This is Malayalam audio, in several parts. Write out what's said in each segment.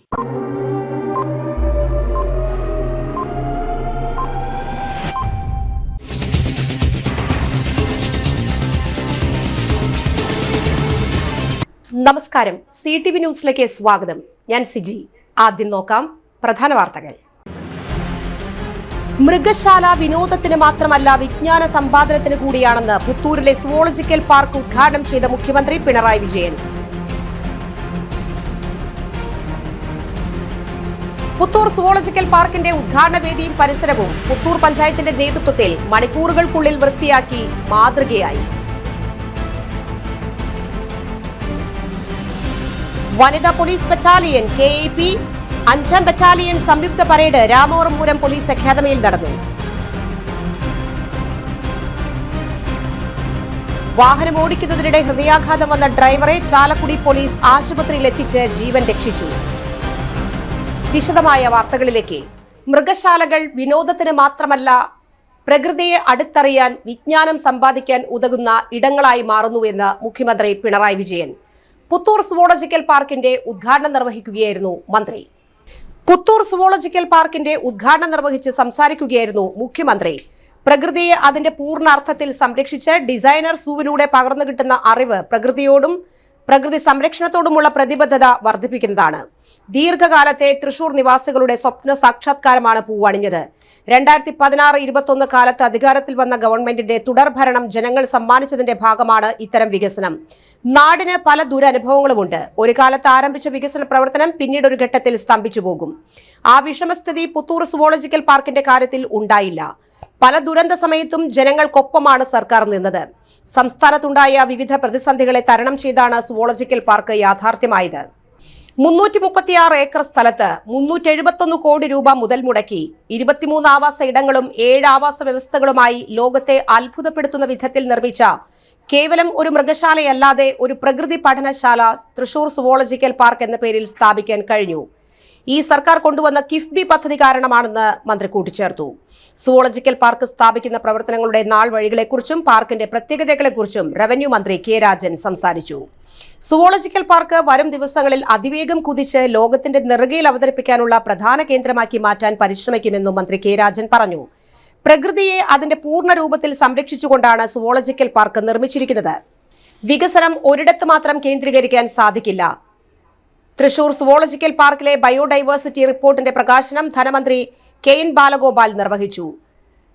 നമസ്കാരം, CTV ന്യൂസിലേക്ക് സ്വാഗതം. ഞാൻ സിജി. ആദ്യം നോക്കാം പ്രധാന വാർത്തകൾ. മൃഗശാല വിനോദത്തിന് മാത്രമല്ല വിജ്ഞാന സമ്പാദനത്തിന് കൂടിയാണെന്ന് പുത്തൂരിലെ സുവോളജിക്കൽ പാർക്ക് ഉദ്ഘാടനം ചെയ്ത മുഖ്യമന്ത്രി പിണറായി വിജയൻ. പുത്തൂർ സുവോളജിക്കൽ പാർക്കിന്റെ ഉദ്ഘാടന വേദിയും പരിസരവും പുത്തൂർ പഞ്ചായത്തിന്റെ നേതൃത്വത്തിൽ മണിക്കൂറുകൾക്കുള്ളിൽ വൃത്തിയാക്കി മാതൃകയായി. വനിതാ പോലീസ് ബറ്റാലിയൻ KAP 5ാം ബറ്റാലിയൻ സംയുക്ത പരേഡ് രാമവർമ്മപുരം പോലീസ് അക്കാദമിയിൽ നടന്നു. വാഹനം ഓടിക്കുന്നതിനിടെ ഹൃദയാഘാതം വന്ന ഡ്രൈവറെ ചാലക്കുടി പോലീസ് ആശുപത്രിയിൽ എത്തിച്ച് ജീവൻ രക്ഷിച്ചു. വിശദമായ വാർത്തകളിലേക്ക്. മൃഗശാലകൾ വിനോദത്തിന് മാത്രമല്ല പ്രകൃതിയെ അടുത്തറിയാൻ, വിജ്ഞാനം സമ്പാദിക്കാൻ ഉതകുന്ന ഇടങ്ങളായി മാറുന്നുവെന്ന് മുഖ്യമന്ത്രി പിണറായി വിജയൻ പുത്തൂർ സുവോളജിക്കൽ പാർക്കിന്റെ ഉദ്ഘാടനം നിർവഹിക്കുകയായിരുന്നു മന്ത്രി. പുത്തൂർ സുവോളജിക്കൽ പാർക്കിന്റെ ഉദ്ഘാടനം നിർവഹിച്ച് സംസാരിക്കുകയായിരുന്നു മുഖ്യമന്ത്രി. പ്രകൃതിയെ അതിന്റെ പൂർണ്ണ അർത്ഥത്തിൽ സംരക്ഷിച്ച് ഡിസൈനർ സൂവിലൂടെ പകർന്നു കിട്ടുന്ന അറിവ് പ്രകൃതിയോടും പ്രകൃതി സംരക്ഷണത്തോടുമുള്ള പ്രതിബദ്ധത വർദ്ധിപ്പിക്കുന്നതാണ്. ദീർഘകാലത്തെ തൃശൂർ നിവാസികളുടെ സ്വപ്ന സാക്ഷാത്കാരമാണ് പൂവണിഞ്ഞത്. 2016-21 കാലത്ത് അധികാരത്തിൽ വന്ന ഗവൺമെന്റിന്റെ തുടർഭരണം ജനങ്ങൾ സമ്മാനിച്ചതിന്റെ ഭാഗമാണ് ഇത്തരം വികസനം. നാടിന് പല ദുരനുഭവങ്ങളുമുണ്ട്. ഒരു കാലത്ത് ആരംഭിച്ച വികസന പ്രവർത്തനം പിന്നീട് ഒരു ഘട്ടത്തിൽ സ്തംഭിച്ചു പോകും. ആ വിഷമസ്ഥിതി പുത്തൂർ സുവോളജിക്കൽ പാർക്കിന്റെ കാര്യത്തിൽ ഉണ്ടായില്ല. പല ദുരന്ത സമയത്തും ജനങ്ങൾക്കൊപ്പമാണ് സർക്കാർ നിന്നത്. സംസ്ഥാനത്തുണ്ടായ വിവിധ പ്രതിസന്ധികളെ തരണം ചെയ്താണ് സുവോളജിക്കൽ പാർക്ക് യാഥാർത്ഥ്യമായത്. 336 ഏക്കർ സ്ഥലത്ത് 371 കോടി രൂപ മുതൽ മുടക്കി 23 ആവാസ ഇടങ്ങളും 7 ആവാസ വ്യവസ്ഥകളുമായി ലോകത്തെ അത്ഭുതപ്പെടുത്തുന്ന വിധത്തിൽ നിർമ്മിച്ച കേവലം ഒരു മൃഗശാലയല്ലാതെ ഒരു പ്രകൃതി പഠനശാല തൃശൂർ സുവോളജിക്കൽ പാർക്ക് എന്ന പേരിൽ സ്ഥാപിക്കാൻ കഴിഞ്ഞു. ഈ സർക്കാർ കൊണ്ടുവന്ന കിഫ്ബി പദ്ധതി കാരണമാണെന്ന് മന്ത്രി കൂട്ടിച്ചേർത്തു. സുവോളജിക്കൽ പാർക്ക് സ്ഥാപിക്കുന്ന പ്രവർത്തനങ്ങളുടെ നാൾ വഴികളെക്കുറിച്ചും പാർക്കിന്റെ പ്രത്യേകതകളെക്കുറിച്ചും റവന്യൂ മന്ത്രി കെ രാജൻ സംസാരിച്ചു. സുവോളജിക്കൽ പാർക്ക് വരും ദിവസങ്ങളിൽ അതിവേഗം കുതിച്ച് ലോകത്തിന്റെ നെറുകയിൽ അവതരിപ്പിക്കാനുള്ള പ്രധാന കേന്ദ്രമാക്കി മാറ്റാൻ പരിശ്രമിക്കുമെന്നും മന്ത്രി കെ രാജൻ പറഞ്ഞു. പ്രകൃതിയെ അതിന്റെ പൂർണ്ണ രൂപത്തിൽ സംരക്ഷിച്ചുകൊണ്ടാണ് സുവോളജിക്കൽ പാർക്ക് നിർമ്മിച്ചിരിക്കുന്നത്. വികസനം ഒരിടത്ത് മാത്രം കേന്ദ്രീകരിക്കാൻ സാധിക്കില്ല. തൃശൂർ സുവോളജിക്കൽ പാർക്കിലെ ബയോഡൈവേഴ്സിറ്റി റിപ്പോർട്ടിന്റെ പ്രകാശനം ധനമന്ത്രി KN ബാലഗോപാൽ നിർവഹിച്ചു.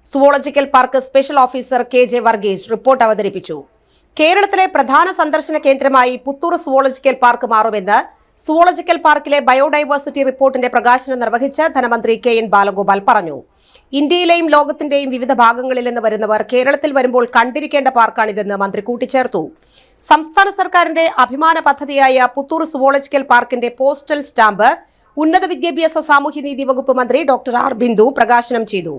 Zoological park special officer KJ Varghese report അവതരിപ്പിച്ചു. കേരളത്തിലെ പ്രധാന സന്ദർശന കേന്ദ്രമായി പുത്തൂർ സുവോളജിക്കൽ പാർക്ക് മാറുമെന്ന് സുവോളജിക്കൽ പാർക്കിലെ ബയോഡൈവേഴ്സിറ്റി റിപ്പോർട്ടിന്റെ പ്രകാശനം നിർവഹിച്ച ധനമന്ത്രി KN ബാലഗോപാൽ പറഞ്ഞു. ഇന്ത്യയിലെയും ലോകത്തിന്റെയും വിവിധ ഭാഗങ്ങളിൽ നിന്ന് വരുന്നവർ കേരളത്തിൽ വരുമ്പോൾ കണ്ടിരിക്കേണ്ട പാർക്കാണിതെന്ന് മന്ത്രി കൂട്ടിച്ചേർത്തു. സംസ്ഥാന സർക്കാരിന്റെ അഭിമാന പദ്ധതിയായ പുത്തൂർ സുവോളജിക്കൽ പാർക്കിന്റെ പോസ്റ്റൽ സ്റ്റാമ്പ് ഉന്നത വിദ്യാഭ്യാസ സാമൂഹ്യനീതി വകുപ്പ് മന്ത്രി ഡോക്ടർ R ബിന്ദു പ്രകാശനം ചെയ്തു.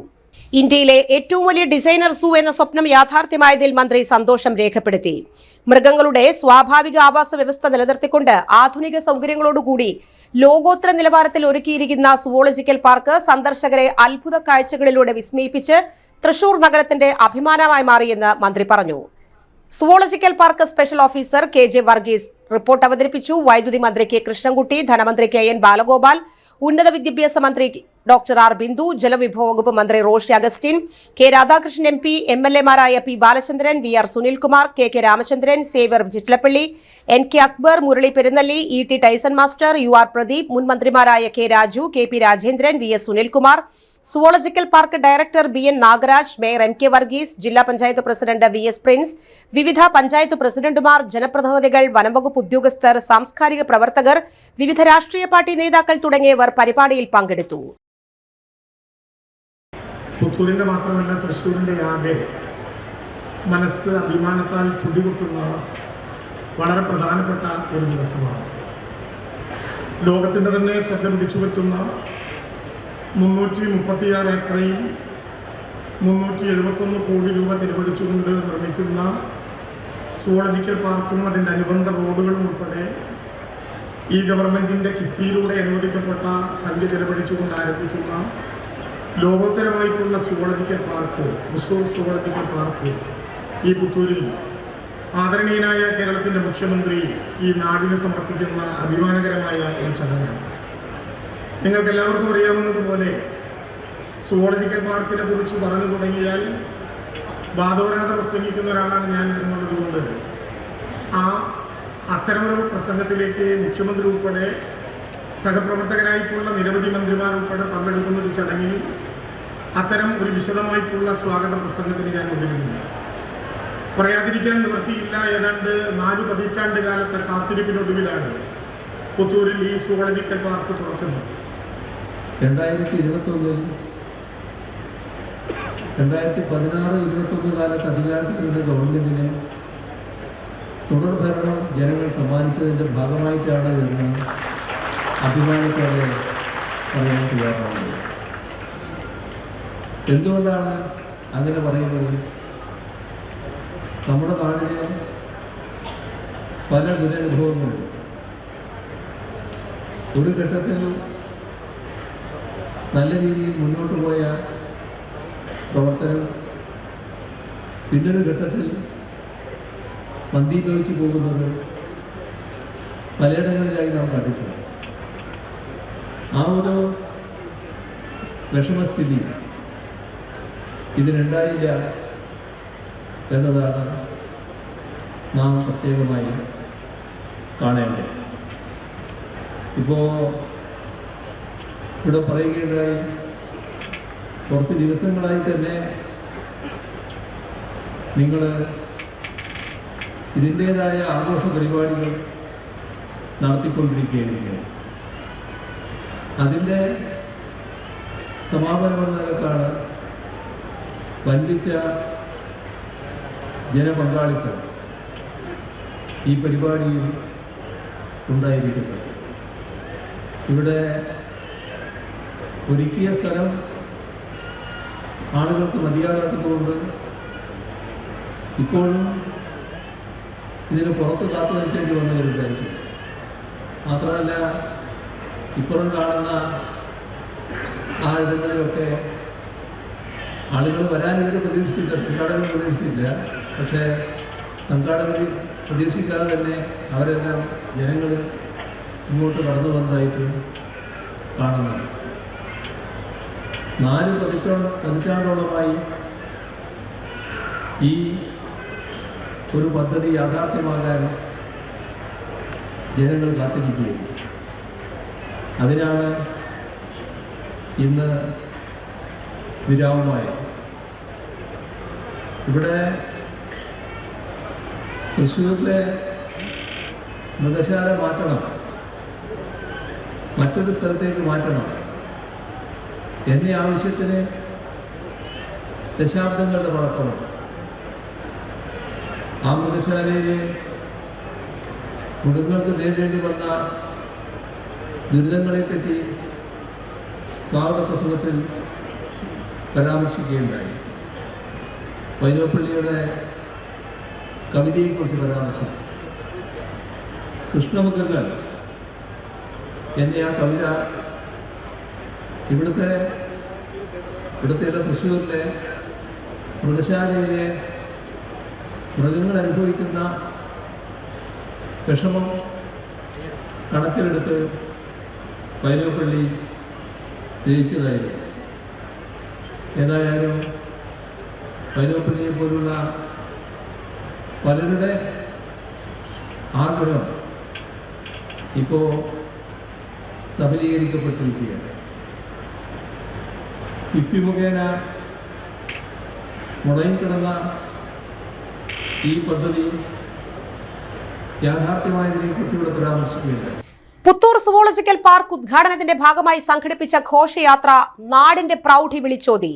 ഇന്ത്യയിലെ ഏറ്റവും വലിയ ഡിസൈനർ സൂ എന്ന സ്വപ്നം യാഥാർത്ഥ്യമായതിൽ മന്ത്രി സന്തോഷം രേഖപ്പെടുത്തി. മൃഗങ്ങളുടെ സ്വാഭാവിക ആവാസ വ്യവസ്ഥ നിലനിർത്തിക്കൊണ്ട് ആധുനിക സൗകര്യങ്ങളോടുകൂടി ലോകോത്തര നിലവാരത്തിൽ ഒരുക്കിയിരിക്കുന്ന സുവോളജിക്കൽ പാർക്ക് സന്ദർശകരെ അത്ഭുത കാഴ്ചകളിലൂടെ വിസ്മയിപ്പിച്ച് തൃശൂർ നഗരത്തിന്റെ അഭിമാനമായി മാറിയെന്ന് മന്ത്രി പറഞ്ഞു. Zoological park special officer KJ Varghese report അവതരിപ്പിച്ചു. വൈദ്യുതി മന്ത്രി K കൃഷ്ണൻകുട്ടി, ധനമന്ത്രി KN ബാലഗോപാൽ, ഉന്നത വിദ്യാഭ്യാസ മന്ത്രി ഡോക്ടർ R ബിന്ദു, ജലവിഭവ വകുപ്പ് മന്ത്രി റോഷി അഗസ്റ്റിൻ, K രാധാകൃഷ്ണൻ MP, MLA-മാരായ P Balachandran, VR Sunilkumar, KK Ramachandran, Xavier Chittilappilly, NK Akbar, Murali Perunelli, ET Tyson master, UR Pradeep, മുൻ മന്ത്രിമാരായ K Raju, KP Rajendran, VS Sunilkumar, zoological park director BN Nagaraj, mayor MK Varghese, ജില്ലാ പഞ്ചായത്ത് പ്രസിഡന്റ് VS പ്രിൻസ്, വിവിധ പഞ്ചായത്ത് പ്രസിഡന്റുമാർ, ജനപ്രതിനിധികൾ, വനംവകുപ്പ് ഉദ്യോഗസ്ഥർ, സാംസ്കാരിക പ്രവർത്തകർ, വിവിധ രാഷ്ട്രീയ പാർട്ടി നേതാക്കൾ തുടങ്ങിയവർ പരിപാടിയിൽ പങ്കെടുത്തു. പുത്തൂരിൻ്റെ മാത്രമല്ല തൃശ്ശൂരിൻ്റെ ആകെ മനസ്സ് അഭിമാനത്താൽ തുടികൊട്ടുന്ന വളരെ പ്രധാനപ്പെട്ട ഒരു ദിവസമാണ്. ലോകത്തിൻ്റെ തന്നെ ശ്രദ്ധ പിടിച്ചു പറ്റുന്ന 336 ഏക്കറിൽ 371 കോടി രൂപ ചെലവഴിച്ചുകൊണ്ട് നിർമ്മിക്കുന്ന സുവോളജിക്കൽ പാർക്കും അതിൻ്റെ അനുബന്ധ റോഡുകളും ഉൾപ്പെടെ ഈ ഗവൺമെൻറ്റിൻ്റെ കിഫ്ബിയിലൂടെ അനുവദിക്കപ്പെട്ട സംഖ്യ ചെലവഴിച്ചുകൊണ്ട് ആരംഭിക്കുന്ന ലോകോത്തരമായിട്ടുള്ള zoological park, Thrissur zoological park ഈ പുത്തൂരിൽ ആദരണീയനായ കേരളത്തിൻ്റെ മുഖ്യമന്ത്രി ഈ നാടിന് സമർപ്പിക്കുന്ന അഭിമാനകരമായ ഒരു ചടങ്ങാണ്. നിങ്ങൾക്ക് എല്ലാവർക്കും അറിയാവുന്നതുപോലെ സുവോളജിക്കൽ പാർക്കിനെ കുറിച്ച് പറഞ്ഞു തുടങ്ങിയാൽ വാദോരത പ്രസംഗിക്കുന്ന ഒരാളാണ് ഞാൻ എന്നുള്ളത് കൊണ്ട് അത്തരമൊരു പ്രസംഗത്തിലേക്ക് മുഖ്യമന്ത്രി ഉൾപ്പെടെ സഹപ്രവർത്തകരായിട്ടുള്ള നിരവധി മന്ത്രിമാരുൾപ്പെടെ പങ്കെടുക്കുന്ന ഒരു ചടങ്ങിൽ അത്തരം ഒരു വിശദമായിട്ടുള്ള സ്വാഗത പ്രസംഗത്തിന് ഞാൻ മുതിരുന്നില്ല. പറയാതിരിക്കാൻ നിവൃത്തിയില്ല. ഏതാണ്ട് 4 പതിറ്റാണ്ട് കാലത്തെ കാത്തിരിപ്പിനൊടുവിലാണ് പുത്തൂരിൽ ഈ സുവോളജിക്കൽ പാർക്ക് തുറക്കുന്നത്. 2016-21 കാലത്ത് അധികാരത്തിൽ വരുന്ന ഗവൺമെൻറ്റിന് തുടർഭരണം ജനങ്ങൾ സമ്മാനിച്ചതിൻ്റെ ഭാഗമായിട്ടാണ് എന്ന് അഭിമാനത്തോടെ പറയാൻ തയ്യാറാവുന്നത്. എന്തുകൊണ്ടാണ് അങ്ങനെ പറയുന്നത്? നമ്മുടെ നാടിന് പല ദുരനുഭവങ്ങളുണ്ട്. ഒരു ഘട്ടത്തിൽ നല്ല രീതിയിൽ മുന്നോട്ട് പോയ പ്രവർത്തനം പിന്നൊരു ഘട്ടത്തിൽ മന്ദീഭവിച്ചു പോകുന്നത് പലയിടങ്ങളിലായി നാം കണ്ടിട്ടുണ്ട്. ആ ഒരു വിഷമസ്ഥിതി ഇതിനുണ്ടായില്ല എന്നതാണ് നാം പ്രത്യേകമായി കാണേണ്ടത്. ഇപ്പോൾ ഇവിടെ പറയുകയുണ്ടായി, കുറച്ച് ദിവസങ്ങളായി തന്നെ നിങ്ങൾ ഇതിൻ്റേതായ ആഘോഷ പരിപാടികൾ നടത്തിക്കൊണ്ടിരിക്കുകയായിരിക്കും. അതിൻ്റെ സമാപനമെന്ന നിലക്കാണ് വൻപിച്ച ജനപങ്കാളിത്തം ഈ പരിപാടിയിൽ ഉണ്ടായിരിക്കുന്നത്. ഇവിടെ ഒരുക്കിയ സ്ഥലം ആളുകൾക്ക് മതിയാകാത്തതുകൊണ്ട് ഇപ്പോഴും ഇതിന് പുറത്ത് കാത്തു നിൽക്കേണ്ടി വന്നവരുണ്ടായിരിക്കും. മാത്രമല്ല, ഇപ്പുറം കാണുന്ന ആ ഇടങ്ങളിലൊക്കെ ആളുകൾ വരാൻ ഇവർ പ്രതീക്ഷിച്ചില്ല, സംഘാടകർ പ്രതീക്ഷിച്ചില്ല. പക്ഷേ സംഘാടകർ പ്രതീക്ഷിക്കാതെ തന്നെ അവരെല്ലാം ജനങ്ങൾ ഇങ്ങോട്ട് കടന്നു വന്നതായിട്ട് കാണുന്നുണ്ട്. 4 പതിറ്റാണ്ടോളമായി ഈ ഒരു പദ്ധതി യാഥാർത്ഥ്യമാകാൻ ജനങ്ങൾ കാത്തിരിക്കുകയാണ്. അതിനാണ് ഇന്ന് വിരാമമായത്. ഇവിടെ തൃശ്ശൂരിലെ മൃഗശാല മാറ്റണം, മറ്റൊരു സ്ഥലത്തേക്ക് മാറ്റണം എന്നീ ആവശ്യത്തിന് ദശാബ്ദങ്ങളുടെ പഴക്കമുണ്ട്. ആ മൃഗശാലയിൽ മൃഗങ്ങൾക്ക് നേരിടേണ്ടി വന്ന ദുരിതങ്ങളെപ്പറ്റി സ്വാഗത പ്രസംഗത്തിൽ പരാമർശിക്കുകയുണ്ടായി. വൈലോപ്പള്ളിയുടെ കവിതയെക്കുറിച്ച് പരാമർശിച്ചു. കൃഷ്ണമൃഗങ്ങൾ എന്നീ ആ കവിത ഇവിടുത്തെ തൃശ്ശൂരിലെ മൃഗശാലയിലെ മൃഗങ്ങൾ അനുഭവിക്കുന്ന വിഷമം കണക്കിലെടുത്ത് വൈലോപ്പള്ളി രചിച്ചതായിരുന്നു. ഏതായാലും വൈലോപ്പള്ളിയെ പോലുള്ള പലരുടെ ആഗ്രഹം ഇപ്പോൾ സഫലീകരിക്കപ്പെട്ടിരിക്കുകയാണ്. കിഫ്ബി മുഖേന മുടങ്ങിക്കിടന്ന ഈ പദ്ധതി യാഥാർത്ഥ്യമായതിനെക്കുറിച്ച് ഇവിടെ പരാമർശിക്കുകയുണ്ടായി. പുത്തൂർ സുവോളജിക്കൽ പാർക്ക് ഉദ്ഘാടനത്തിന്റെ ഭാഗമായി സംഘടിപ്പിച്ച ഘോഷയാത്ര നാടിന്റെ പ്രൗഢി വിളിച്ചോതി.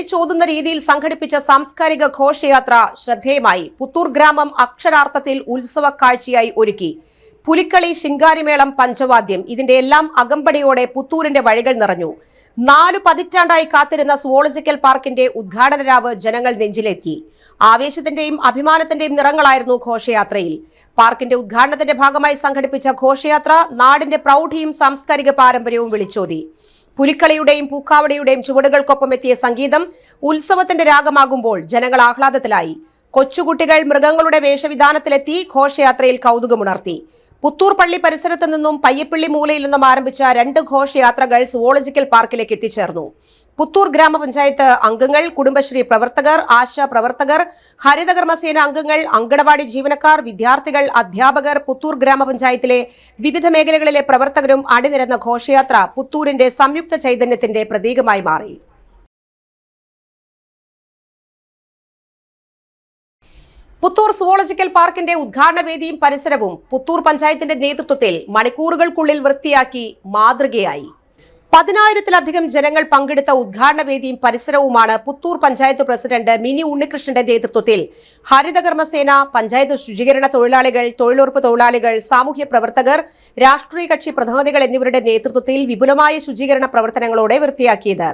വിളിച്ചോതുന്ന രീതിയിൽ സംഘടിപ്പിച്ച സാംസ്കാരിക ഘോഷയാത്ര ശ്രദ്ധേയമായി. പുത്തൂർ ഗ്രാമം അക്ഷരാർത്ഥത്തിൽ ഉത്സവ കാഴ്ചയായി ഒരുക്കി. പുലിക്കളി, ശിങ്കാരിമേളം, പഞ്ചവാദ്യം ഇതിന്റെ എല്ലാം അകമ്പടിയോടെ പുത്തൂരിന്റെ വഴികൾ നിറഞ്ഞു. 4 പതിറ്റാണ്ടായി കാത്തിരുന്ന സുവോളജിക്കൽ പാർക്കിന്റെ ഉദ്ഘാടന രാവ് ജനങ്ങൾ നെഞ്ചിലെത്തി. ആവേശത്തിന്റെയും അഭിമാനത്തിന്റെയും നിറങ്ങളായിരുന്നു ഘോഷയാത്രയിൽ. പാർക്കിന്റെ ഉദ്ഘാടനത്തിന്റെ ഭാഗമായി സംഘടിപ്പിച്ച ഘോഷയാത്ര നാടിന്റെ പ്രൗഢിയും സാംസ്കാരിക പാരമ്പര്യവും വിളിച്ചോതി. പുലിക്കളിയുടെയും പൂക്കാവടിയുടെയും ചുവടുകൾക്കൊപ്പം എത്തിയ സംഗീതം ഉത്സവത്തിന്റെ രാഗമാകുമ്പോൾ ജനങ്ങൾ ആഹ്ലാദത്തിലായി. കൊച്ചുകുട്ടികൾ മൃഗങ്ങളുടെ വേഷവിധാനത്തിലെത്തി ഘോഷയാത്രയിൽ കൗതുകമുണർത്തി. പുത്തൂർ പള്ളി പരിസരത്ത് നിന്നും പയ്യപ്പള്ളി മൂലയിൽ നിന്നും ആരംഭിച്ച 2 ഘോഷയാത്രകൾ സുവോളജിക്കൽ പാർക്കിലേക്ക് എത്തിച്ചേർന്നു. പുത്തൂർ ഗ്രാമപഞ്ചായത്ത് അംഗങ്ങൾ, കുടുംബശ്രീ പ്രവർത്തകർ, ആശാ പ്രവർത്തകർ, ഹരിതകർമ്മസേന അംഗങ്ങൾ, അങ്കണവാടി ജീവനക്കാർ, വിദ്യാർത്ഥികൾ, അധ്യാപകർ, പുത്തൂർ ഗ്രാമപഞ്ചായത്തിലെ വിവിധ മേഖലകളിലെ പ്രവർത്തകരും അണിനിരന്ന ഘോഷയാത്ര പുത്തൂരിന്റെ സംയുക്ത ചൈതന്യത്തിന്റെ പ്രതീകമായി മാറി. പുത്തൂർ സുവോളജിക്കൽ പാർക്കിന്റെ ഉദ്ഘാടന വേദിയും പരിസരവും പുത്തൂർ പഞ്ചായത്തിന്റെ നേതൃത്വത്തിൽ മണിക്കൂറുകൾക്കുള്ളിൽ വൃത്തിയാക്കി മാതൃകയായി. 10,000-ലധികം ജനങ്ങൾ പങ്കെടുത്ത ഉദ്ഘാടന വേദിയും പരിസരവുമാണ് പുത്തൂർ പഞ്ചായത്ത് പ്രസിഡന്റ് മിനി ഉണ്ണികൃഷ്ണന്റെ നേതൃത്വത്തിൽ ഹരിതകർമ്മസേന, പഞ്ചായത്ത് ശുചീകരണ തൊഴിലാളികൾ, തൊഴിലുറപ്പ് തൊഴിലാളികൾ, സാമൂഹ്യ പ്രവർത്തകർ, രാഷ്ട്രീയ കക്ഷി പ്രതിനിധികൾ എന്നിവരുടെ നേതൃത്വത്തിൽ വിപുലമായ ശുചീകരണ പ്രവർത്തനങ്ങളോടെ വൃത്തിയാക്കിയത്.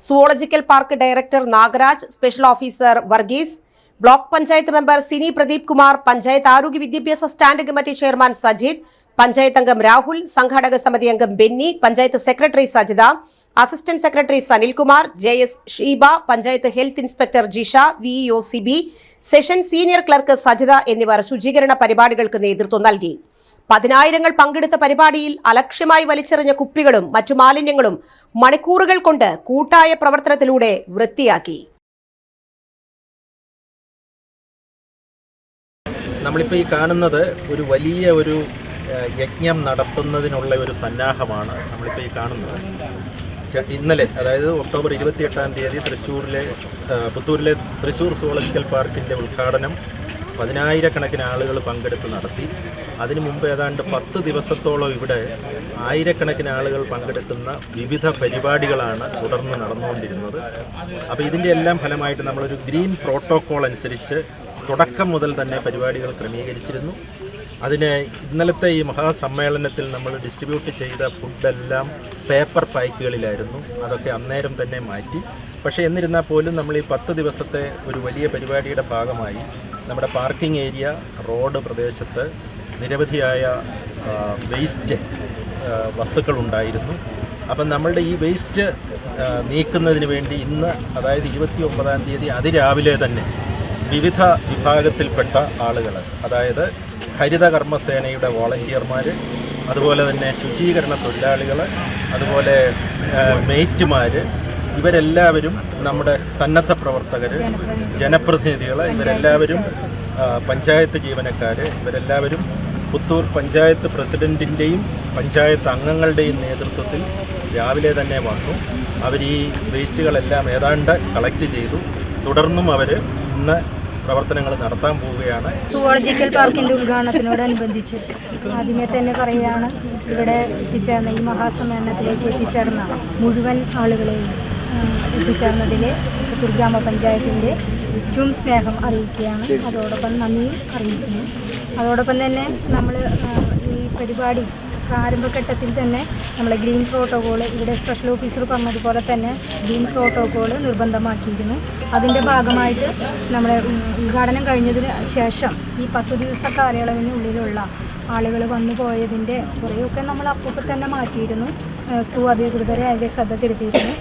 Zoological park director Nagaraj, special officer Varghese, block panchayat member Sini Pradeep Kumar, panchayat ആരോഗ്യ വിദ്യാഭ്യാസ standing committee chairman Sajith, panchayat അംഗം രാഹുൽ, സംഘാടക സമിതി അംഗം Benny, panchayat secretary Sajitha, assistant secretary Sanilkumar, JS Sheeba, panchayat health inspector Jisha, VEO Sibi, session senior clerk Sajitha എന്നിവർ ശുചീകരണ പരിപാടികൾക്ക് നേതൃത്വം നൽകി. 10,000 പങ്കെടുത്ത പരിപാടിയിൽ അലക്ഷ്യമായി വലിച്ചെറിഞ്ഞ കുപ്പികളും മറ്റു മാലിന്യങ്ങളും മണിക്കൂറുകൾ കൊണ്ട് കൂട്ടായ പ്രവർത്തനത്തിലൂടെ വൃത്തിയാക്കി. നമ്മളിപ്പോൾ ഈ കാണുന്നത് ഒരു വലിയ യജ്ഞം നടത്തുന്നതിനുള്ള ഒരു സന്നാഹമാണ് നമ്മളിപ്പോൾ ഈ കാണുന്നത്. ഇന്നലെ, അതായത് ഒക്ടോബർ 28-ാം തീയതി പുത്തൂരിലെ തൃശ്ശൂർ സുവോളജിക്കൽ പാർക്കിൻ്റെ ഉദ്ഘാടനം 10,000-കണക്കിന് ആളുകൾ പങ്കെടുത്ത് നടത്തി. അതിനു മുമ്പ് ഏതാണ്ട് 10 ദിവസത്തോളം ഇവിടെ 1000-കണക്കിന് ആളുകൾ പങ്കെടുക്കുന്ന വിവിധ പരിപാടികളാണ് തുടർന്ന് നടന്നുകൊണ്ടിരുന്നത്. അപ്പോൾ ഇതിൻ്റെ എല്ലാം ഫലമായിട്ട് നമ്മളൊരു ഗ്രീൻ പ്രോട്ടോക്കോൾ അനുസരിച്ച് തുടക്കം മുതൽ തന്നെ പരിപാടികൾ ക്രമീകരിച്ചിരുന്നു. അതിന് ഇന്നലത്തെ ഈ മഹാസമ്മേളനത്തിൽ നമ്മൾ ഡിസ്ട്രിബ്യൂട്ട് ചെയ്ത ഫുഡെല്ലാം പേപ്പർ പായ്ക്കുകളിലായിരുന്നു. അതൊക്കെ അന്നേരം തന്നെ മാറ്റി. പക്ഷേ എന്നിരുന്നാൽ പോലും നമ്മൾ ഈ 10 ദിവസത്തെ ഒരു വലിയ പരിപാടിയുടെ ഭാഗമായി നമ്മുടെ പാർക്കിംഗ് ഏരിയ, റോഡ് പ്രദേശത്ത് നിരവധിയായ വേസ്റ്റ് വസ്തുക്കളുണ്ടായിരുന്നു. അപ്പം നമ്മളുടെ ഈ വേസ്റ്റ് നീക്കുന്നതിന് വേണ്ടി ഇന്ന്, അതായത് 29-ാം തീയതി അതിരാവിലെ തന്നെ വിവിധ വിഭാഗത്തിൽപ്പെട്ട ആളുകൾ, അതായത് ഹരിതകർമ്മസേനയുടെ വോളണ്ടിയർമാർ, അതുപോലെ തന്നെ ശുചീകരണ തൊഴിലാളികൾ, അതുപോലെ മെയ്റ്റുമാർ, ഇവരെല്ലാവരും, നമ്മുടെ സന്നദ്ധ പ്രവർത്തകർ, ജനപ്രതിനിധികൾ, ഇവരെല്ലാവരും, പഞ്ചായത്ത് ജീവനക്കാർ, ഇവരെല്ലാവരും പുത്തൂർ പഞ്ചായത്ത് പ്രസിഡൻറ്റിൻ്റെയും പഞ്ചായത്ത് അംഗങ്ങളുടെയും നേതൃത്വത്തിൽ രാവിലെ തന്നെ വന്നു. അവർ ഈ വേസ്റ്റുകളെല്ലാം ഏതാണ്ട് കളക്ട് ചെയ്തു. തുടർന്നും അവർ ഇന്ന് പ്രവർത്തനങ്ങൾ നടത്താൻ പോവുകയാണ്. സുവോളജിക്കൽ പാർക്കിൻ്റെ ഉദ്ഘാടനത്തിനോടനുബന്ധിച്ച് ആദ്യമേ തന്നെ പറയുകയാണ്, ഇവിടെ എത്തിച്ചേർന്ന ഈ മഹാസമ്മേളനത്തിലേക്ക് എത്തിച്ചേർന്ന മുഴുവൻ ആളുകളെയും എത്തിച്ചേർന്നതിൽ പുത്തൂർ ഗ്രാമപഞ്ചായത്തിൻ്റെ ഏറ്റവും സ്നേഹം അറിയിക്കുകയാണ്. അതോടൊപ്പം നന്ദി അറിയിക്കുന്നു. അതോടൊപ്പം തന്നെ നമ്മൾ ഈ പരിപാടി പ്രാരംഭഘട്ടത്തിൽ തന്നെ നമ്മളെ ഗ്രീൻ പ്രോട്ടോകോൾ, ഇവിടെ സ്പെഷ്യൽ ഓഫീസർ പറഞ്ഞതുപോലെ തന്നെ ഗ്രീൻ പ്രോട്ടോകോൾ നിർബന്ധമാക്കിയിരുന്നു. അതിൻ്റെ ഭാഗമായിട്ട് നമ്മുടെ ഉദ്ഘാടനം കഴിഞ്ഞതിന് ശേഷം ഈ 10 ദിവസ കാലയളവിനുള്ളിലുള്ള ആളുകൾ വന്നു പോയതിൻ്റെ കുറേയൊക്കെ നമ്മൾ അപ്പോൾ തന്നെ മാറ്റിയിരുന്നു. അധികൃതരെ അതിൻ്റെ ശ്രദ്ധ ചെലുത്തിയിരുന്നു.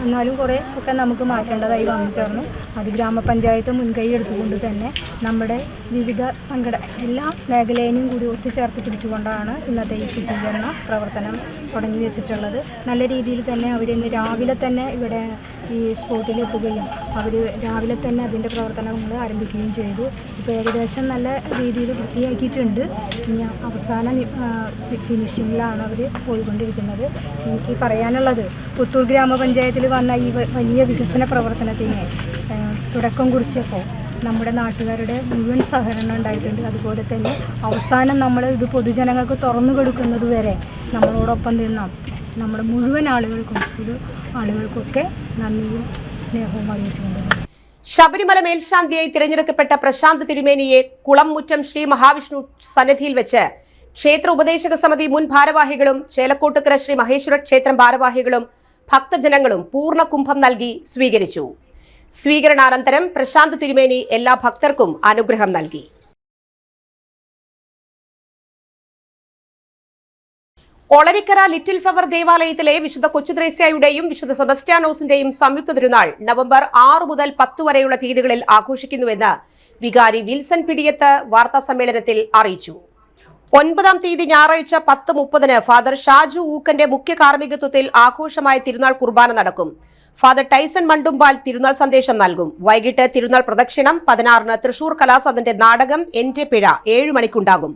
എന്നാലും കുറേ ഒക്കെ നമുക്ക് മാറ്റേണ്ടതായി വന്നു ചേർന്നു. അത് ഗ്രാമപഞ്ചായത്ത് മുൻകൈ എടുത്തുകൊണ്ട് തന്നെ നമ്മുടെ വിവിധ എല്ലാ മേഖലയെയും കൂടി ഒത്തുചേർത്ത് പിടിച്ചുകൊണ്ടാണ് ഇന്നത്തെ ഈ ശുചീകരണ പ്രവർത്തനം തുടങ്ങി വെച്ചിട്ടുള്ളത്. നല്ല രീതിയിൽ തന്നെ അവരിന്ന് രാവിലെ തന്നെ ഇവിടെ ഈ സ്പോട്ടിലെത്തുകയും അവർ രാവിലെ തന്നെ അതിൻ്റെ പ്രവർത്തനങ്ങൾ ആരംഭിക്കുകയും ചെയ്തു. ഇപ്പോൾ ഏകദേശം നല്ല രീതിയിൽ വൃത്തിയാക്കിയിട്ടുണ്ട്. ഇനി അവസാന ഫിനിഷിങ്ങിലാണ് അവർ പോയിക്കൊണ്ടിരിക്കുന്നത്. എനിക്ക് പറയാനുള്ളത്, പുത്തൂർ ഗ്രാമപഞ്ചായത്തിൽ വന്ന ഈ വലിയ വികസന പ്രവർത്തനത്തിന് തുടക്കം കുറിച്ചപ്പോൾ നമ്മുടെ നാട്ടുകാരുടെ മുഴുവൻ സഹകരണം ഉണ്ടായിട്ടുണ്ട്. അതുപോലെ തന്നെ അവസാനം നമ്മൾ ഇത് പൊതുജനങ്ങൾക്ക് തുറന്നു കൊടുക്കുന്നത് വരെ നമ്മളോടൊപ്പം നിന്ന നമ്മുടെ മുഴുവൻ ആളുകൾക്കൊക്കെ നന്ദിയും സ്നേഹവും അറിയിച്ചുകൊണ്ടുപോകുന്നു. ശബരിമല മേൽശാന്തിയായി തിരഞ്ഞെടുക്കപ്പെട്ട പ്രശാന്ത് തിരുമേനിയെ കുളംമുറ്റം ശ്രീ മഹാവിഷ്ണു സന്നിധിയിൽ വെച്ച് ക്ഷേത്ര ഉപദേശക സമിതി മുൻ ഭാരവാഹികളും ചേലക്കോട്ടുകര ശ്രീ മഹേശ്വര ക്ഷേത്രം ഭാരവാഹികളും ഭക്തജനങ്ങളും പൂർണ്ണ കുംഭം നൽകി സ്വീകരിച്ചു. സ്വീകരണാനന്തരം പ്രശാന്ത് തിരുമേനി എല്ലാ ഭക്തർക്കും അനുഗ്രഹം നൽകി. ഒളരിക്കര ലിറ്റിൽ ഫ്ലവർ ദേവാലയത്തിലെ വിശുദ്ധ കൊച്ചുത്രേസ്യയുടെയും വിശുദ്ധ സെബസ്റ്റ്യാനോസിന്റെയും സംയുക്ത തിരുനാൾ നവംബർ 6 മുതൽ 10 വരെയുള്ള തീയതികളിൽ ആഘോഷിക്കുന്നുവെന്ന് വികാരി വിൽസൺ പിടിയത്ത് വാർത്താസമ്മേളനത്തിൽ അറിയിച്ചു. 9-ാം തീയതി ഞായറാഴ്ച 10:30 ഫാദർ ഷാജു ഊക്കന്റെ മുഖ്യ കാർമ്മികത്വത്തിൽ ആഘോഷമായ തിരുനാൾ കുർബാന നടക്കും. ഫാദർ ടൈസൺ മണ്ടുമ്പാൽ തിരുനാൾ സന്ദേശം നൽകും. വൈകിട്ട് തിരുനാൾ പ്രദക്ഷിണം 16-ന് തൃശൂർ കലാസദന്റെ നാടകം എന്റെ പിഴ 7 മണിക്കുണ്ടാകും.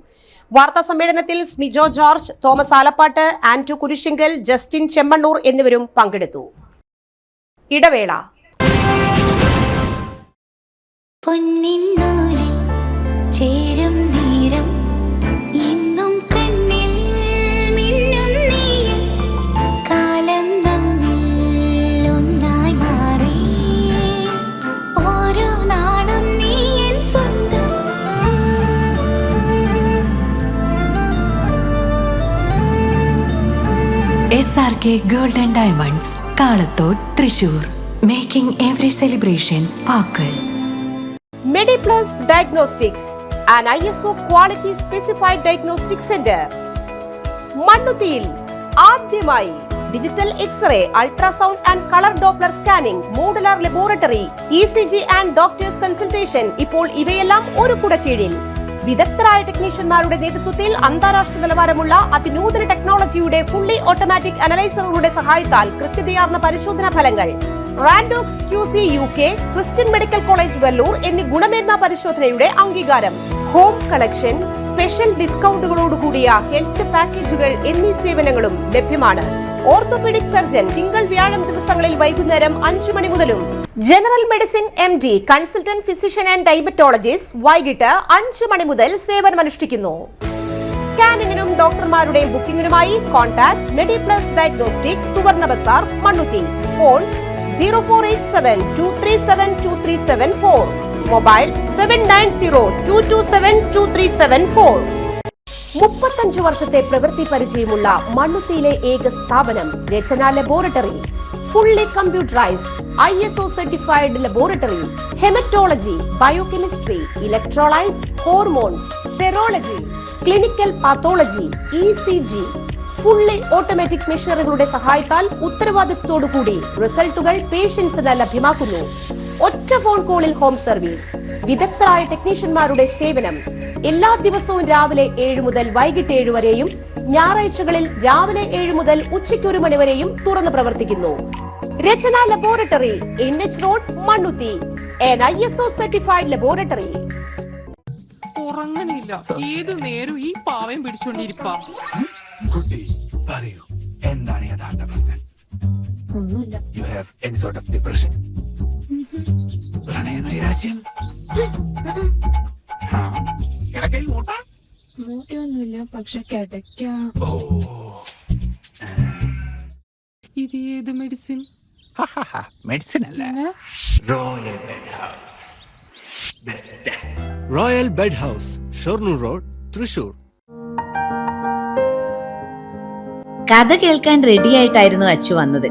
വാർത്താ സമ്മേളനത്തിൽ സ്മിജോ ജോർജ്, തോമസ് ആലപ്പാട്ട്, ആന്റു കുരിശിങ്കൽ, ജസ്റ്റിൻ ചെമ്മണ്ണൂർ എന്നിവരും പങ്കെടുത്തു. ഇടവേള. SRK Gold and Diamonds, Kalathod, Thrissur, making every celebration sparkle. MediPlus Diagnostics, an ISO quality specified diagnostic center. മണ്ണുത്തിയിൽ ആദ്യമായി digital x ray, ultrasound and colour Doppler scanning, modular laboratory, ECG and doctors consultation. ഇപ്പോൾ ഇവയെല്ലാം ഒരു കുടക്കീഴിൽ. വിദഗ്ധരായ ടെക്നീഷ്യന്മാരുടെ നേതൃത്വത്തിൽ അന്താരാഷ്ട്ര നിലവാരമുള്ള അതിനൂതന ടെക്നോളജിയുടെ ഫുള്ളി ഓട്ടോമാറ്റിക് അനലൈസറുകളുടെ സഹായത്താൽ കൃത്യതയാർന്ന പരിശോധനാ ഫലങ്ങൾ. റാൻഡോക്സ് QC UK, Christian medical college Vellore എന്നീ ഗുണമേന്മ പരിശോധനയുടെ അംഗീകാരം. ഹോം കണക്ഷൻ, സ്പെഷ്യൽ ഡിസ്കൗണ്ടുകളോടുകൂടിയ ഹെൽത്ത് പാക്കേജുകൾ എന്നീ സേവനങ്ങളും ലഭ്യമാണ്. ഓർത്തോപീഡിക് സർജൻ തിങ്കൾ വ്യാഴം ദിവസങ്ങളിൽ വൈകുന്നേരം 5 മണി മുതലും general medicine MD, consultant physician and diabetologist വൈകിട്ട് 5 മണി മുതൽ സേവനമനുഷ്ഠിക്കുന്നു. സ്കാനിങ്ങിനും ഡോക്ടർമാരുടെയും ബുക്കിംഗിനുമായി കോൺടാക്ട് MediPlus Diagnostics, സുവർണ ബസാർ, മണ്ണുത്തി. Phone 0487237237 mobile 7902272374. 35 വർഷത്തെ പ്രവൃത്തി പരിചയമുള്ള മണ്ണുത്തിയിലെ ഏക സ്ഥാപനം Rachana laboratory. Fully computerised ISO certified laboratory. Haematology, biochemistry, electrolytes, hormones, serology, clinical pathology, ECG. Fully automatic മെഷീനറികളുടെ സഹായത്താൽ ഉത്തരവാദിത്വത്തോടുകൂടി റിസൾട്ടുകൾ പേഷ്യൻസിന് ലഭ്യമാക്കുന്നു. ഒറ്റ ഫോൺ കോളിൽ ഹോം സർവീസ്. വിദഗ്ധരായ ടെക്നീഷ്യന്മാരുടെ സേവനം. എല്ലാ ദിവസവും രാവിലെ 7 മുതൽ വൈകിട്ട് 7 വരെയും ഞായറാഴ്ചകളിൽ രാവിലെ 7 മുതൽ ഉച്ചയ്ക്ക് 1 മണി വരെയും തുറന്നു പ്രവർത്തിക്കുന്നു. Rachana laboratory, NH road, Mannuthy. an ISO certified laboratory. ഉറങ്ങണില്ല, ഏതു നേരം ഈ പാവയും പിടിച്ചോണ്ടിരിപ്പാ. കുട്ടി പറയൂ, എന്താണ് യഥാർത്ഥ പ്രശ്നം? ഒന്നുമില്ല. You have any sort of depression? പ്രണയ നൈരാശ്യം? കിടക്കയിൽ മൂട്ടാ? മൂട്ടിയൊന്നുമില്ല, പക്ഷെ കിടക്കാം. ഓ, ഇത് ഏത് മെഡിസിൻ? മെഡിസിൻ അല്ല, royal bed house. Best royal bed house, Shoranur road, Thrissur. കഥ കേൾക്കാൻ റെഡിയായിട്ടായിരുന്നു അച്ചു വന്നത്.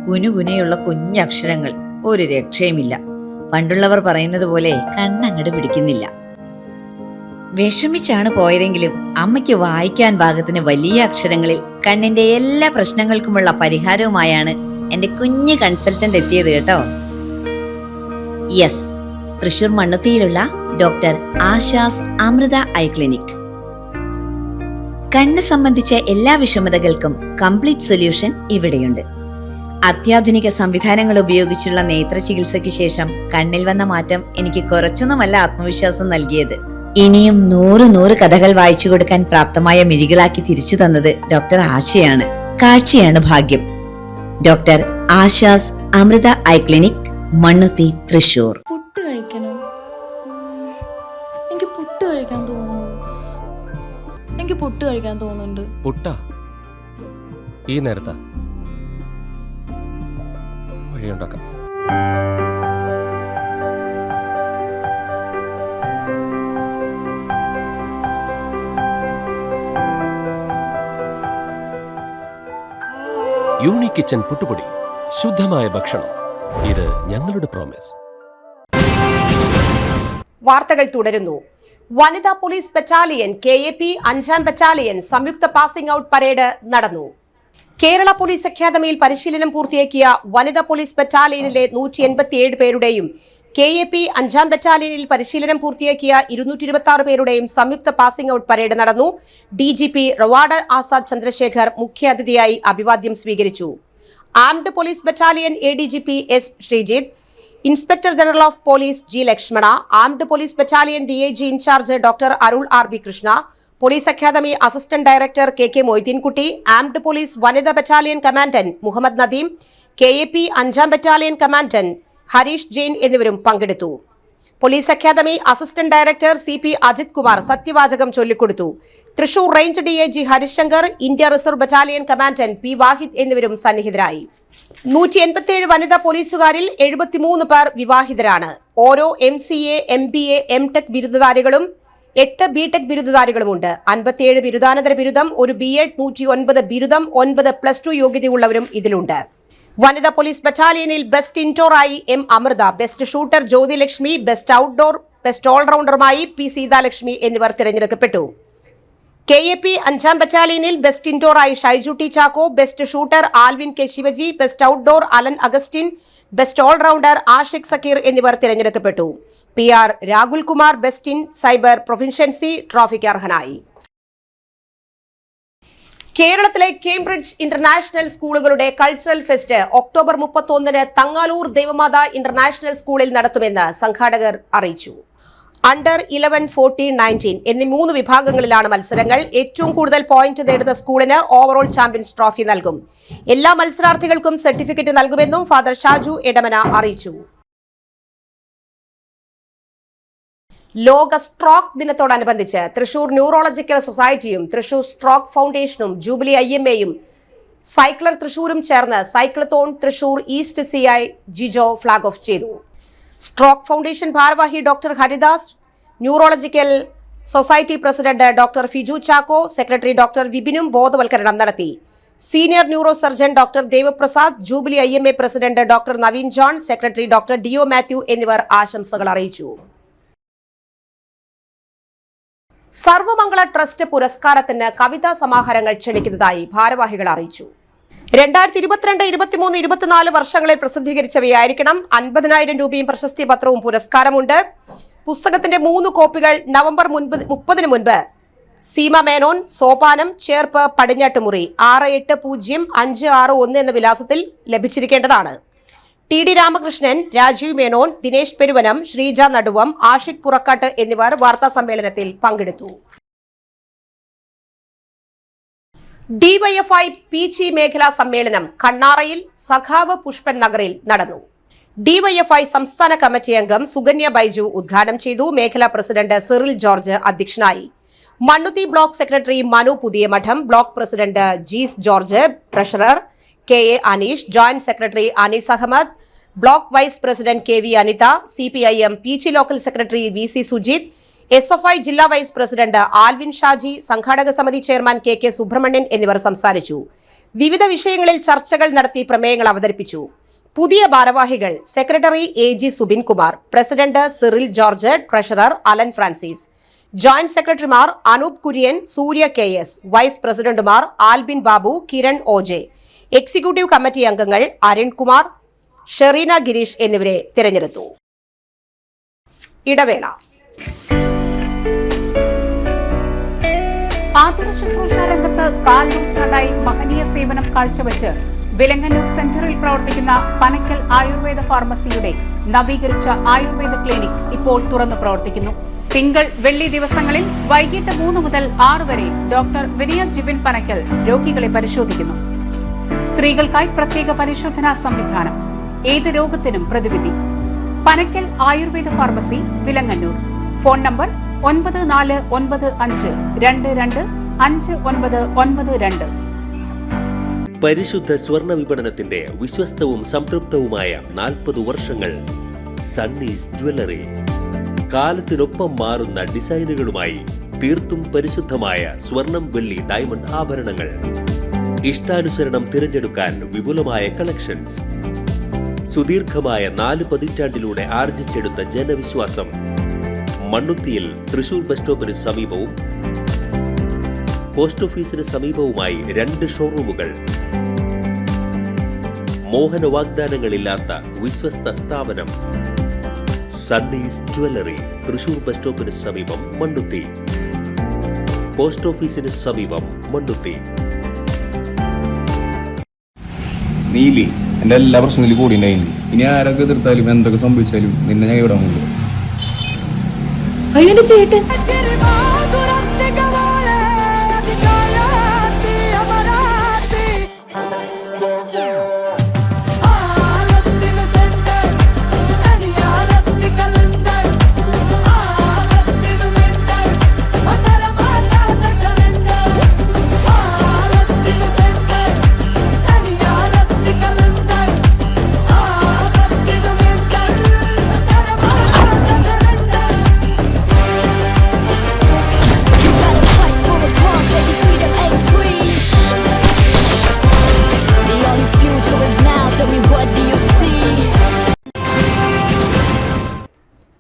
കുനുകുനയുള്ള കുഞ്ഞക്ഷരങ്ങൾ, ഒരു രക്ഷയുമില്ല. പണ്ടുള്ളവർ പറയുന്നത് പോലെ കണ്ണങ്ങട് പിടിക്കുന്നില്ല. വിഷമിച്ചാണ് പോയതെങ്കിലും അമ്മയ്ക്ക് വായിക്കാൻ പാകത്തിന് വലിയ അക്ഷരങ്ങളിൽ കണ്ണിന്റെ എല്ലാ പ്രശ്നങ്ങൾക്കുമുള്ള പരിഹാരവുമായാണ് എന്റെ കുഞ്ഞ് കൺസൾട്ടന്റ് എത്തിയത് കേട്ടോ. യെസ്, തൃശൂർ മണ്ണുത്തിയിലുള്ള doctor Asha's Amrita eye clinic. കണ്ണ് സംബന്ധിച്ച എല്ലാ വിഷമതകൾക്കും കംപ്ലീറ്റ് സൊല്യൂഷൻ ഇവിടെയുണ്ട്. അത്യാധുനിക സംവിധാനങ്ങൾ ഉപയോഗിച്ചുള്ള നേത്ര ചികിത്സയ്ക്ക് ശേഷം കണ്ണിൽ വന്ന മാറ്റം എനിക്ക് കുറച്ചൊന്നുമല്ല ആത്മവിശ്വാസം നൽകിയത്. ഇനിയും 100 കഥകൾ വായിച്ചു കൊടുക്കാൻ പ്രാപ്തമായ മിഴികളാക്കി തിരിച്ചു തന്നത് ഡോക്ടർ ആശയാണ്. കാഴ്ചയാണ് ഭാഗ്യം. Doctor Asha's Amrita eye clinic, Mannuthy, Thrissur. Puttu കഴിക്കണം. എനിക്ക് പുട്ട് കഴിക്കാൻ തോന്നുന്നുണ്ട്. പുട്ടാ? ഈ നേരത്താ? വഴിയുണ്ടാക്കാം. യൂണിക് കിച്ചൺ പുട്ടുപൊടി, ശുദ്ധമായ ഭക്ഷണം. ഇത് ഞങ്ങളുടെ പ്രോമിസ്. വാർത്തകൾ തുടരുന്നു. വനിതാ പോലീസ് ബറ്റാലിയൻ KAP 5ാം ബറ്റാലിയൻ സംയുക്ത പാസിംഗ് ഔട്ട് പരേഡ് നടന്നു. കേരള പോലീസ് അക്കാദമിയിൽ പരിശീലനം പൂർത്തിയാക്കിയ വനിതാ പോലീസ് ബറ്റാലിയനിലെ 187 പേരുടെയും KAP 5ാം ബറ്റാലിയനിൽ പരിശീലനം പൂർത്തിയാക്കിയ 226 പേരുടെയും സംയുക്ത പാസിംഗ് ഔട്ട് പരേഡ് നടന്നു. DGP റവാഡ ആസാദ് ചന്ദ്രശേഖർ മുഖ്യാതിഥിയായി അഭിവാദ്യം സ്വീകരിച്ചു. Armed police battalion ADGP S Sreejith, inspector general of police G Lakshmana, armed police battalion DIG incharge doctor Arul RB Krishna, police academy assistant director KK Moideenkutty, armed police വനിതാ battalion commandant Muhammad Nadeem, KAP 5ാം ബറ്റാലിയൻ കമാൻഡന്റ് ഹരീഷ് ജെയിൻ എന്നിവരും പങ്കെടുത്തു. Police academy assistant director CP Ajith Kumar സത്യവാചകം ചൊല്ലിക്കൊടുത്തു. Thrissur range DIG Harishankar, India reserve battalion commandant P വാഹിദ് എന്നിവരും സന്നിഹിതരായി. 187 വനിതാ പോലീസുകാരിൽ 73 പേർ വിവാഹിതരാണ്. ഓരോ MCA, MBA, MTech ബിരുദധാരികളും 8 BTech ബിരുദധാരികളുമുണ്ട്. 57 ബിരുദാനന്തര ബിരുദം, 1 BEd, 109 ബിരുദം, 9 +2 യോഗ്യതയുള്ളവരും ഇതിലുണ്ട്. വനിതാ പോലീസ് ബറ്റാലിയനിൽ ബെസ്റ്റ് ഇൻഡോറായി M Amritha, best shooter Jyothilakshmi, best outdoor, best ഓൾറൗണ്ടറുമായി P സീതാലക്ഷ്മി എന്നിവർ തിരഞ്ഞെടുക്കപ്പെട്ടു. KAP 5ാം ബറ്റാലിയനിൽ ബെസ്റ്റ് ഇൻഡോറായി Shaiju T Chacko, best shooter Alvin K Shivaji, best outdoor Alan Augustine, best allrounder Ashiq Zakir എന്നിവർ തിരഞ്ഞെടുക്കപ്പെട്ടു. PR Rahul Kumar best in cyber proficiency ട്രോഫിക്ക് അർഹനായി. കേരളത്തിലെ കേംബ്രിഡ്ജ് ഇന്റർനാഷണൽ സ്കൂളുകളുടെ cultural fest October 31 Thangalur Devamatha international സ്കൂളിൽ നടത്തുമെന്ന് സംഘാടകർ അറിയിച്ചു. അണ്ടർ 11, 14, 19 എന്നീ 3 വിഭാഗങ്ങളിലാണ് മത്സരങ്ങൾ. ഏറ്റവും കൂടുതൽ പോയിന്റ് നേടുന്ന സ്കൂളിന് ഓവറോൾ ചാമ്പ്യൻസ് ട്രോഫി നൽകും. എല്ലാ മത്സരാർത്ഥികൾക്കും സർട്ടിഫിക്കറ്റ് നൽകുമെന്നും ഫാദർ ഷാജു എടമന അറിയിച്ചു. ലോക സ്ട്രോക്ക് ദിനത്തോടനുബന്ധിച്ച് തൃശൂർ ന്യൂറോളജിക്കൽ സൊസൈറ്റിയും തൃശൂർ സ്ട്രോക്ക് ഫൗണ്ടേഷനും ജൂബിലി IMAയും സൈക്ലർ തൃശൂരും ചേർന്ന് cyclathon Thrissur east CI Jijo flag off ചെയ്തു. സ്ട്രോക്ക് ഫൗണ്ടേഷൻ ഭാരവാഹി doctor Haridas, neurological society president doctor Fiju Chacko, secretary doctor വിപിനും ബോധവൽക്കരണം നടത്തി. Senior neuro surgeon doctor Devaprasad, jubilee IMA president doctor Naveen John, secretary doctor DO Mathew എന്നിവർ ആശംസകൾ അറിയിച്ചു. സർവമംഗള ട്രസ്റ്റ് പുരസ്കാരത്തിന് കവിതാ സമാഹാരങ്ങൾ ക്ഷണിക്കുന്നതായി ഭാരവാഹികൾ അറിയിച്ചു. 2022, 23, 24 വർഷങ്ങളിൽ പ്രസിദ്ധീകരിച്ചവയായിരിക്കണം. 50,000 രൂപയും പ്രശസ്തി പത്രവും പുരസ്കാരമുണ്ട്. പുസ്തകത്തിന്റെ 3 കോപ്പികൾ നവംബർ 30 മുൻപ് സീമ മേനോൻ, സോപാനം, ചേർപ്പ്, പടിഞ്ഞാട്ടുമുറി 680561 എന്ന വിലാസത്തിൽ ലഭിച്ചിരിക്കേണ്ടതാണ്. TD രാമകൃഷ്ണൻ, രാജീവ് മേനോൻ, ദിനേശ് പെരുവനം, ശ്രീജ നടുവം, ആഷിഖ് പുറക്കാട്ട് എന്നിവർ വാർത്താ സമ്മേളനത്തിൽ പങ്കെടുത്തു. DYFI പീച്ചി മേഖലാ സമ്മേളനം കണ്ണാറയിൽ സഖാവ് പുഷ്പൻ നഗറിൽ നടന്നു. DYFI സംസ്ഥാന കമ്മിറ്റി അംഗം സുകന്യ ബൈജു ഉദ്ഘാടനം ചെയ്തു. മേഖലാ പ്രസിഡന്റ് സിറിൽ ജോർജ് അധ്യക്ഷനായി. Mannuthy block secretary Manu Puthiyamadam, block president Jees George, treasurer KA Aneesh, joint secretary Anees Ahmed, block vice president KV Anitha, CPIM Peechi local secretary VC Sujith, SFI ജില്ലാ വൈസ് പ്രസിഡന്റ് ആൽവിൻ ഷാജി, സംഘാടക സമിതി ചെയർമാൻ KK സുബ്രഹ്മണ്യൻ എന്നിവർ സംസാരിച്ചു. വിവിധ വിഷയങ്ങളിൽ ചർച്ചകൾ നടത്തി പ്രമേയങ്ങൾ അവതരിപ്പിച്ചു. പുതിയ ഭാരവാഹികൾ secretary AG Subin Kumar, president Cyril George, treasurer Alan Francis, joint സെക്രട്ടറിമാർ അനൂപ് കുര്യൻ, സൂര്യ KS, വൈസ് പ്രസിഡന്റുമാർ Albin Babu, Kiran OJ, executive committee അംഗങ്ങൾ അരുൺകുമാർ, ഷെറീന ഗിരീഷ് എന്നിവരെ തിരഞ്ഞെടുത്തു. ഇടവേള. ആതുര ശുശ്രൂഷ രംഗത്ത് 4 നൂറ്റാണ്ടായി മഹനീയ സേവനം കാഴ്ചവെച്ച് വിലങ്ങന്നൂർ സെന്ററിൽ പ്രവർത്തിക്കുന്ന പനക്കൽ ആയുർവേദ ഫാർമസിയുടെ നവീകരിച്ച ആയുർവേദ ക്ലിനിക് ഇപ്പോൾ തുറന്നു പ്രവർത്തിക്കുന്നു. തിങ്കൾ, വെള്ളി ദിവസങ്ങളിൽ വൈകിട്ട് 3 മുതൽ 6 വരെ ഡോക്ടർ വിനയ ജിബിൻ പനക്കൽ രോഗികളെ പരിശോധിക്കുന്നു. സ്ത്രീകൾക്കായി പ്രത്യേക പരിശോധനാ സംവിധാനം, ഏത് രോഗത്തിനും പ്രതിവിധി. Panakkal Ayurveda pharmacy, Vilangannur. Phone number 9495225992. പരിശുദ്ധ സ്വർണ്ണ വിപണനത്തിന്റെ വിശ്വസ്തവും സംതൃപ്തവുമായ 40 വർഷങ്ങൾ. സണ്ണീസ് ജ്വല്ലറി. കാലത്തിനൊപ്പം മാറുന്ന ഡിസൈനുകളുമായി തീർത്തും പരിശുദ്ധമായ സ്വർണം, വെള്ളി, ഡയമണ്ട് ആഭരണങ്ങൾ. ഇഷ്ടാനുസരണം തിരഞ്ഞെടുക്കാൻ വിപുലമായ കളക്ഷൻസ്. സുദീർഘമായ 4 പതിറ്റാണ്ടിലൂടെ ആർജിച്ചെടുത്ത ജനവിശ്വാസം. മണ്ണുത്തിയിൽ തൃശൂർ ബസ് സ്റ്റോപ്പിന് സമീപവും പോസ്റ്റ് ഓഫീസിന് സമീപവുമായി 2 ഷോറൂമുകൾ. മോഹന വാഗ്ദാനങ്ങളില്ലാത്ത വിശ്വസ്ത സ്ഥാപനം. സണ്ണീസ് ജ്വല്ലറി. തൃശൂർ ബസ് സ്റ്റോപ്പിന് സമീപം മണ്ണുത്തി. പോസ്റ്റ് ഓഫീസിന് സമീപം മണ്ണുത്തി. നീലി എന്റെ എല്ലാ പ്രശ്നത്തിലും കൂടി ഉണ്ടായിരുന്നു. ഇനി ആരൊക്കെ എതിർത്താലും എന്തൊക്കെ സംഭവിച്ചാലും നിന്നെ ഞാൻ ഇവിടെ മുമ്പ്. അയ്യോ ചേട്ടൻ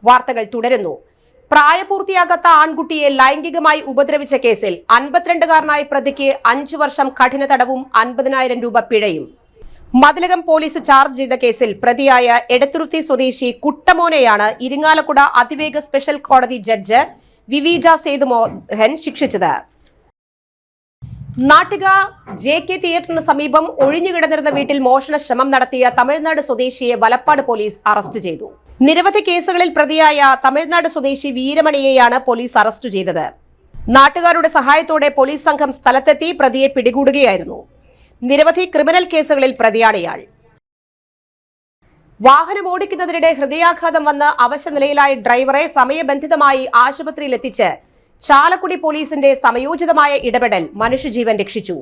വാർത്തകൾ തുടരുന്നു. പ്രായപൂർത്തിയാകാത്ത ആൺകുട്ടിയെ ലൈംഗികമായി ഉപദ്രവിച്ച കേസിൽ 52കാരനായ പ്രതിക്ക് 5 വർഷം കഠിന തടവും 50,000 രൂപ പിഴയും. മതിലകം പോലീസ് ചാർജ് ചെയ്ത കേസിൽ പ്രതിയായ എടത്തുരുത്തി സ്വദേശി കുട്ടമോനെയാണ് ഇരിങ്ങാലക്കുട അതിവേഗ സ്പെഷ്യൽ കോടതി ജഡ്ജ് വിവീജ സേതുമോഹൻ ശിക്ഷിച്ചത്. നാട്ടിക JK തിയേറ്ററിന് സമീപം ഒഴിഞ്ഞുകിടന്നിരുന്ന വീട്ടിൽ മോഷണ ശ്രമം നടത്തിയ തമിഴ്നാട് സ്വദേശിയെ വലപ്പാട് പോലീസ് അറസ്റ്റ് ചെയ്തു. നിരവധി കേസുകളിൽ പ്രതിയായ തമിഴ്നാട് സ്വദേശി വീരമണിയെയാണ് പോലീസ് അറസ്റ്റ് ചെയ്തത്. നാട്ടുകാരുടെ സഹായത്തോടെ പോലീസ് സംഘം സ്ഥലത്തെത്തി പ്രതിയെ പിടികൂടുകയായിരുന്നു. നിരവധി ക്രിമിനൽ കേസുകളിൽ പ്രതിയാണ് ഇയാൾ. വാഹനം ഓടിക്കുന്നതിനിടെ ഹൃദയാഘാതം വന്ന് അവശനിലയിലായ ഡ്രൈവറെ സമയബന്ധിതമായി ആശുപത്രിയിലെത്തിച്ച് ചാലക്കുടി പോലീസിന്റെ സമയോചിതമായ ഇടപെടൽ മനുഷ്യജീവൻ രക്ഷിച്ചു.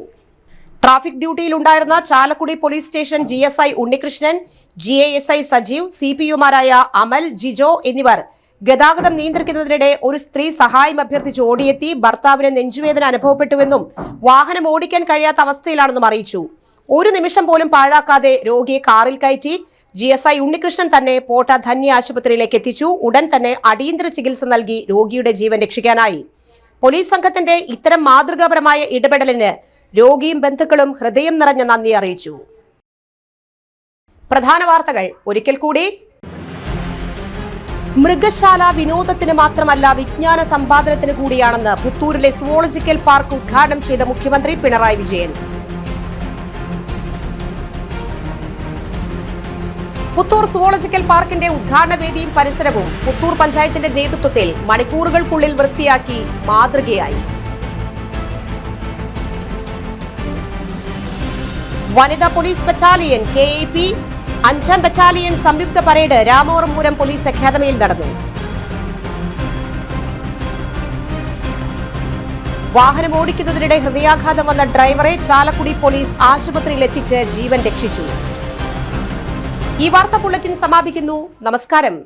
ട്രാഫിക് ഡ്യൂട്ടിയിലുണ്ടായിരുന്ന Chalakudy police station GSI Unnikrishnan, GASI Sajeev, CPUമാരായ അമൽ, ജിജോ എന്നിവർ ഗതാഗതം നിയന്ത്രിക്കുന്നതിനിടെ ഒരു സ്ത്രീ സഹായം അഭ്യർത്ഥിച്ച് ഓടിയെത്തി ഭർത്താവിന് നെഞ്ചുവേദന അനുഭവപ്പെട്ടുവെന്നും വാഹനം ഓടിക്കാൻ കഴിയാത്ത അവസ്ഥയിലാണെന്നും അറിയിച്ചു. ഒരു നിമിഷം പോലും പാഴാക്കാതെ രോഗിയെ കാറിൽ കയറ്റി GSI ഉണ്ണികൃഷ്ണൻ തന്നെ പോട്ട ധന്യ ആശുപത്രിയിലേക്ക് എത്തിച്ചു. ഉടൻ തന്നെ അടിയന്തര ചികിത്സ നൽകി രോഗിയുടെ ജീവൻ രക്ഷിക്കാനായി. പോലീസ് സംഘത്തിന്റെ ഇത്തരം മാതൃകാപരമായ ഇടപെടലിന് രോഗിയും ബന്ധുക്കളും ഹൃദയം നിറഞ്ഞ നന്ദി അറിയിച്ചു. പ്രധാന വാർത്തകൾ ഒരിക്കൽ കൂടി. മൃഗശാല വിനോദത്തിന് മാത്രമല്ല വിജ്ഞാന സമ്പാദനത്തിന് കൂടിയാണെന്ന് പുത്തൂരിലെ സുവോളജിക്കൽ പാർക്ക് ഉദ്ഘാടനം ചെയ്ത മുഖ്യമന്ത്രി പിണറായി വിജയൻ. പുത്തൂർ സുവോളജിക്കൽ പാർക്കിന്റെ ഉദ്ഘാടന വേദിയും പരിസരവും പുത്തൂർ പഞ്ചായത്തിന്റെ നേതൃത്വത്തിൽ മണിക്കൂറുകൾക്കുള്ളിൽ വൃത്തിയാക്കി മാതൃകയായി. വനിതാ പോലീസ് ബറ്റാലിയൻ KAP 5ാം ബറ്റാലിയൻ സംയുക്ത പരേഡ് രാമവർമ്മപുരം പോലീസ് അക്കാദമിയിൽ നടന്നു. വാഹനം ഓടിക്കുന്നതിനിടെ ഹൃദയാഘാതം വന്ന ഡ്രൈവറെ ചാലക്കുടി പോലീസ് ആശുപത്രിയിൽ എത്തിച്ച് ജീവൻ രക്ഷിച്ചു. ഈ വാർത്താ ബുള്ളറ്റിൻ സമാപിക്കുന്നു. നമസ്കാരം.